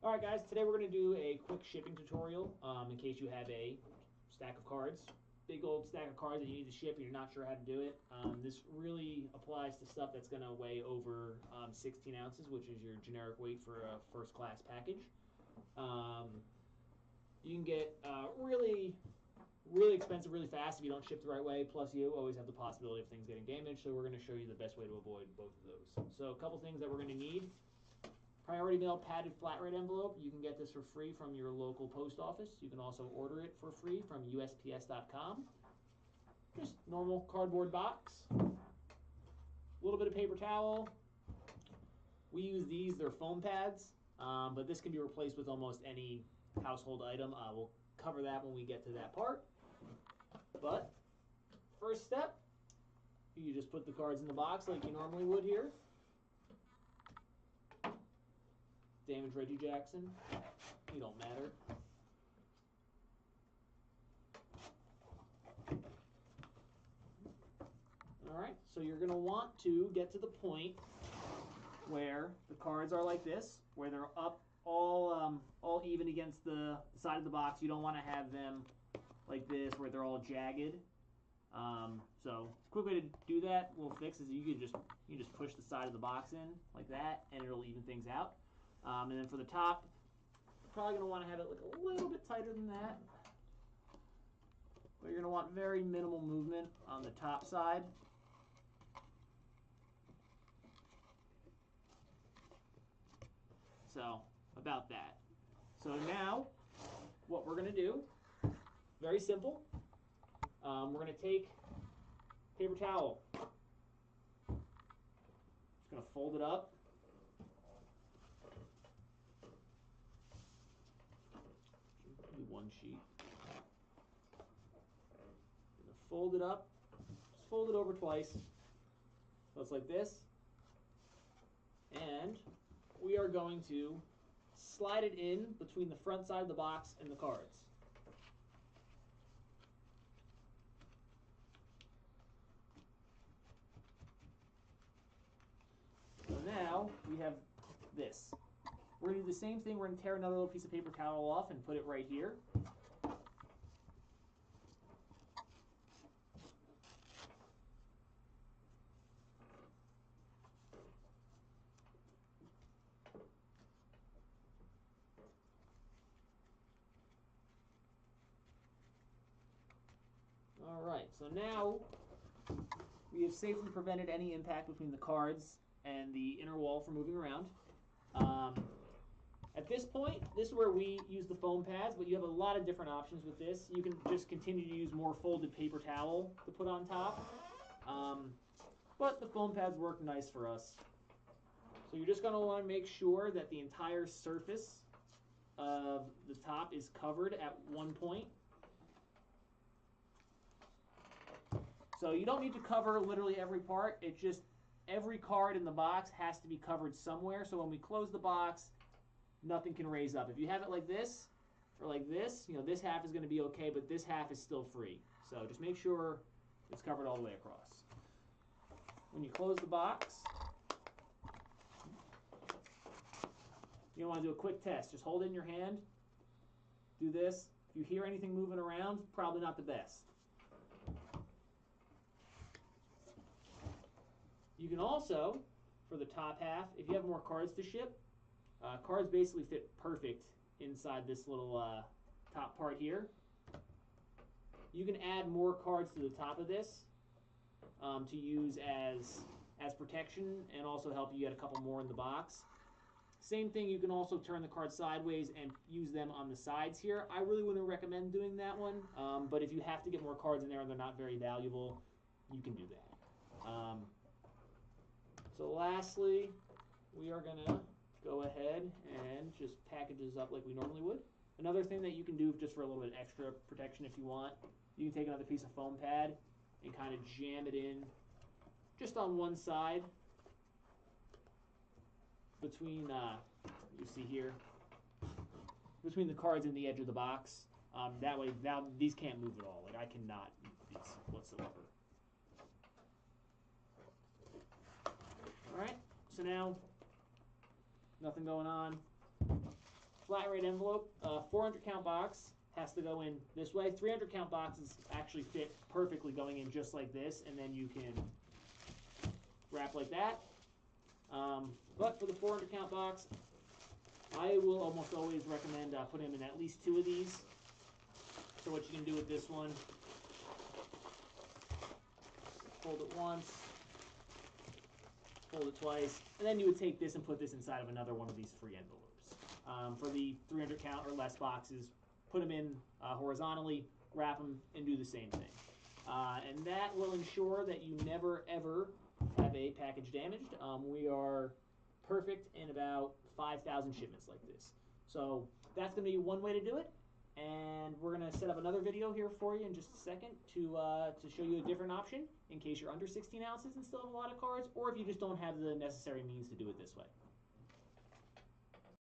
All right, guys, today we're going to do a quick shipping tutorial in case you have a stack of cards, big old stack of cards that you need to ship and you're not sure how to do it. This really applies to stuff that's going to weigh over 16 ounces, which is your generic weight for a first class package. You can get really expensive really fast if you don't ship the right way, plus you always have the possibility of things getting damaged, so we're going to show you the best way to avoid both of those. So a couple things that we're going to need. Priority mail padded flat rate envelope. You can get this for free from your local post office. You can also order it for free from USPS.com. Just normal cardboard box. A little bit of paper towel. We use these, they're foam pads, but this can be replaced with almost any household item. We'll cover that when we get to that part. But first step, you just put the cards in the box like you normally would here. Damage Reggie Jackson, he don't matter. All right, so you're going to want to get to the point where the cards are like this, where they're up all even against the side of the box. You don't want to have them like this, where they're all jagged. So a quick way to do that, we'll fix is you can just push the side of the box in like that, and it'll even things out. And then for the top, you're probably going to want to have it look a little bit tighter than that. But you're going to want very minimal movement on the top side. So about that. So now what we're going to do, very simple. We're going to take paper towel. Just going to fold it up. Do one sheet. Gonna fold it up. Just fold it over twice. So it's like this. And we are going to slide it in between the front side of the box and the cards. So now we have this. We're going to do the same thing. We're going to tear another little piece of paper towel off and put it right here. All right, so now we have safely prevented any impact between the cards and the inner wall from moving around. At this point, this is where we use the foam pads, but you have a lot of different options with this. You can just continue to use more folded paper towel to put on top. But the foam pads work nice for us. So you're just going to want to make sure that the entire surface of the top is covered at one point. So you don't need to cover literally every part. It's just every card in the box has to be covered somewhere. So when we close the box, nothing can raise up. If you have it like this or like this, this half is going to be okay, but this half is still free. So just make sure it's covered all the way across. When you close the box, you want to do a quick test. Just hold it in your hand. Do this. If you hear anything moving around, probably not the best. You can also, for the top half, if you have more cards to ship, cards basically fit perfect inside this little top part here. You can add more cards to the top of this to use as protection and also help you get a couple more in the box. Same thing, you can also turn the cards sideways and use them on the sides here. I really wouldn't recommend doing that one, but if you have to get more cards in there and they're not very valuable, you can do that. So lastly, we are going to go ahead and just package this up like we normally would. Another thing that you can do just for a little bit extra protection if you want, you can take another piece of foam pad and kind of jam it in just on one side between, you see here, between the cards and the edge of the box. That way, these can't move at all. Like I cannot move these whatsoever. All right, so now nothing going on. flat rate envelope, 400 count box has to go in this way. 300 count boxes actually fit perfectly going in just like this, and then you can wrap like that. But for the 400 count box, I will almost always recommend putting them in at least 2 of these. So what you can do with this one, fold it once, fold it twice, and then you would take this and put this inside of another one of these free envelopes. For the 300 count or less boxes, put them in horizontally, wrap them, and do the same thing. And that will ensure that you never ever have a package damaged. We are perfect in about 5,000 shipments like this. So that's going to be one way to do it. And we're going to set up another video here for you in just a second to show you a different option in case you're under 16 ounces and still have a lot of cards, or if you just don't have the necessary means to do it this way.